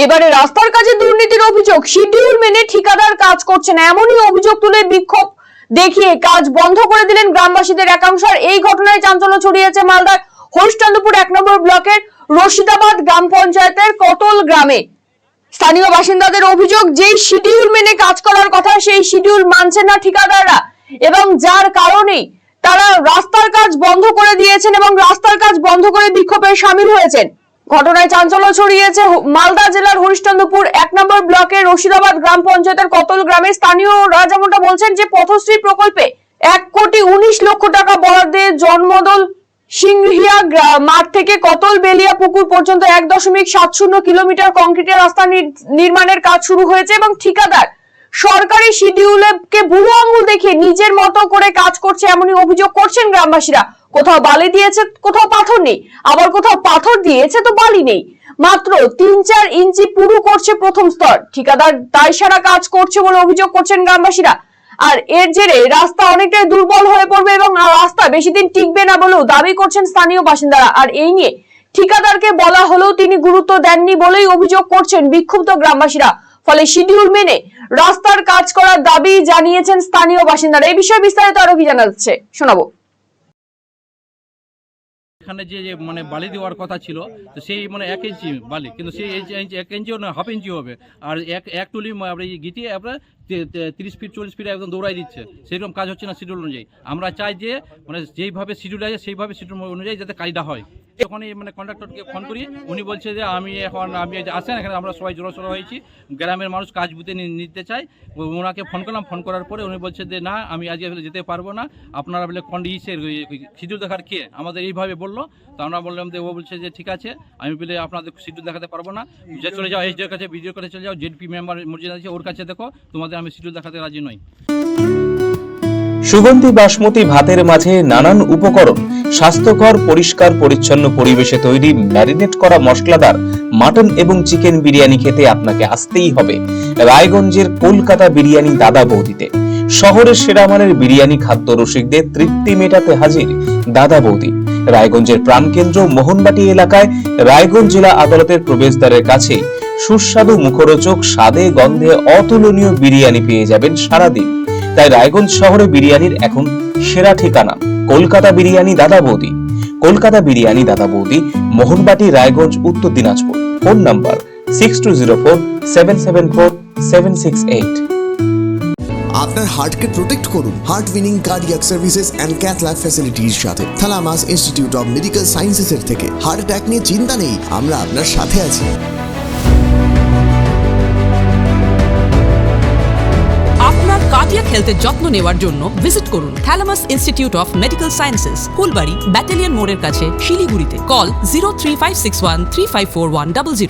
এবারে রাস্তার কাজে দুর্নীতির অভিযোগ, শিডিউল মেনে ঠিকাদার কাজ করছে না, এমনই অভিযোগ তুলে বিক্ষোভ দেখিয়ে কাজ বন্ধ করে দিলেন গ্রামবাসীদের একাংশ। এই ঘটনায় চাঞ্চল্য ছড়িয়েছে মালদার হরিশ্চন্দ্রপুর 1 নম্বর ব্লকের রশিদাবাদ গ্রাম পঞ্চায়েতের কতল গ্রামে। স্থানীয় বাসিন্দাদের অভিযোগ, যেই শিডিউল মেনে কাজ করার কথা সেই শিডিউল মানছে না ঠিকাদাররা, এবং যার কারণেই তারা রাস্তার কাজ বন্ধ করে দিয়েছেন এবং রাস্তার কাজ বন্ধ করে বিক্ষোভে শামিল হয়েছেন। ঘটনায় চাঞ্চল্য ছড়িয়েছে মালদা জেলার হরিশ্চন্দ্রপুর 1 নম্বর ব্লকের রশিদাবাদ গ্রাম পঞ্চায়েতের কতল গ্রামে। স্থানীয়রা যেমনটা বলছেন যে পথশ্রী প্রকল্পে 1,19,00,000 টাকা বরাদ্দে জন্মদল সিংহিয়া মাঠ থেকে কতল বেলিয়া পুকুর পর্যন্ত 1.70 কিলোমিটার কংক্রিটের রাস্তা নির্মাণের কাজ শুরু হয়েছে এবং ঠিকাদার সরকারি শিডিউলকে বুড়ো আঙুল দেখিয়ে নিজের মতো করে কাজ করছে, এমনই অভিযোগ করছেন গ্রামবাসীরা। কোথাও বালি দিয়েছে, কোথাও পাথর নেই, আবার কোথাও পাথর দিয়েছে তো বালি নেই, মাত্র 3-4 ইঞ্চি পুরু করছে প্রথম স্তর। ঠিকাদার দায়সারা কাজ করছে বলে অভিযোগ করছেন গ্রামবাসীরা। আর এর জেরে রাস্তা অনেকটাই দুর্বল হয়ে পড়বে এবং রাস্তা বেশি দিন টিকবে না বলেও দাবি করছেন স্থানীয় বাসিন্দারা। আর এই নিয়ে ঠিকাদারকে বলা হলেও তিনি গুরুত্ব দেননি বলেই অভিযোগ করছেন বিক্ষুব্ধ গ্রামবাসীরা। ফলে শিডিউল মেনে রাস্তার কাজ করার দাবি জানিয়েছেন স্থানীয় বাসিন্দারা। এই বিষয়ে বিস্তারিত আরো কি জানা যাচ্ছে শোনাবো। এখানে যে মানে বালি দেওয়ার কথা ছিল, তো সেই মানে 1 ইঞ্চি বালি, কিন্তু সেই 1 ইঞ্চিও না, হাফ ইঞ্চি হবে। আর এক টুলি গিটিয়ে আপনার 30 ফিট 40 ফিট একদম দৌড়াই দিচ্ছে। সেরকম কাজ হচ্ছে না শিডিউল অনুযায়ী। আমরা চাই যে মানে যেইভাবে শিডিউল আছে সেইভাবে শিডিউল অনুযায়ী যাতে কাজটা হয়। যখন মানে কন্ট্রাক্টরকে ফোন করি, উনি বলছে যে আমি আসেন এখানে, আমরা সবাই জোড়াসোড়া হয়েছি, গ্রামের মানুষ কাজ বুঝতে নিতে চাই। ওনাকে ফোন করলাম, ফোন করার পরে উনি বলছে যে না, আমি আজকে যেতে পারবো না, আপনারা বলে শিডিউল দেখার কে আমাদের এইভাবে বললো। তো আমরা বললাম যে, ও বলছে যে ঠিক আছে, আমি বলে আপনাদের শিডিউল দেখাতে পারবো না, যে চলে যাও এইচডিওর কাছে, বিডিওর কাছে চলে যাও, জেডপি মেম্বার মর্যাদা আছে ওর কাছে দেখো, তোমাদের আমি শিডিউল দেখাতে রাজি নই। সুগন্ধি বাসমতি ভাতের মাঝে নানান উপকরণ, স্বাস্থ্যকর পরিষ্কার পরিচ্ছন্ন পরিবেশে তৈরি ম্যারিনেট করা মশলাদার মাটন এবং চিকেন বিরিয়ানি খেতে আপনাকে আসতেই হবে রায়গঞ্জের কলকাতা বিরিয়ানি দাদা বৌদিতে। শহরের সেরা মানের বিরিয়ানি খাদ্য রসিকদের তৃপ্তি মেটাতে হাজির দাদা বৌদি। রায়গঞ্জের প্রাণকেন্দ্র মোহনবাটি এলাকায় রায়গঞ্জ জেলা আদালতের প্রবেশদ্বারের কাছে সুস্বাদু মুখরোচক স্বাদে গন্ধে অতুলনীয় বিরিয়ানি পেয়ে যাবেন সারাদিন। তাই রায়গঞ্জ শহরে বিরিয়ানির এখন সেরা ঠিকানা কলকাতা বিরিয়ানি দাদা বৌদি। কলকাতা বিরিয়ানি দাদা বৌদি, মোহনবাটি, রায়গঞ্জ, উত্তর দিনাজপুর। Phone number 6204774768। আপনার হার্টকে প্রোটেক্ট করুন heart winning cardiac services and cath lab ফ্যাসিলিটির সাথে Thalamus institute of medical sciences এর থেকে। হার্ট অ্যাটাক নিয়ে চিন্তা নেই, আমরা আপনার সাথে আছি। আপনার কার্ডিয়াক হেলথের যত্ন নেওয়ার জন্য ভিজিট করুন থালামাস institute of medical sciences, Phulbari, battalion মোড়ের কাছে, শিলিগুড়িতে। কল 03561354100।